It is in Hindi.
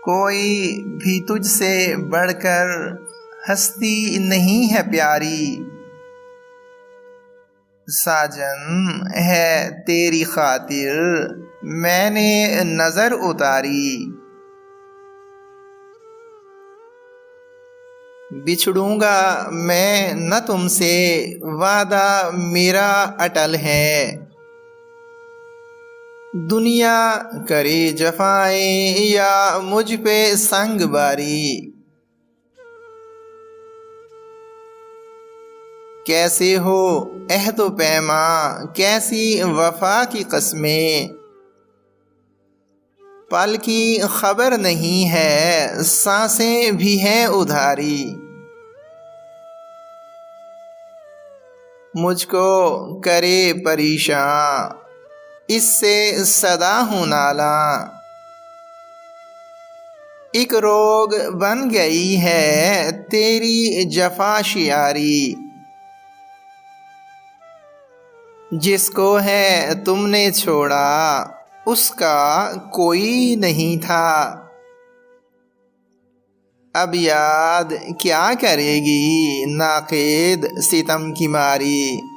कोई भी तुझसे बढ़कर हस्ती नहीं है प्यारी। साजन है तेरी खातिर मैंने नजर उतारी। बिछड़ूंगा मैं न तुमसे, वादा मेरा अटल है। दुनिया करे जफाएं या मुझ पे संग बारी। कैसे हो अहद पैमा, कैसी वफा की कस्में। पल की खबर नहीं है, सांसें भी हैं उधारी। मुझको करे परेशान इससे सदा हूँ नाला। एक रोग बन गई है तेरी जफा शियारी। जिसको है तुमने छोड़ा उसका कोई नहीं था। अब याद क्या करेगी नाक़िद सितम की मारी।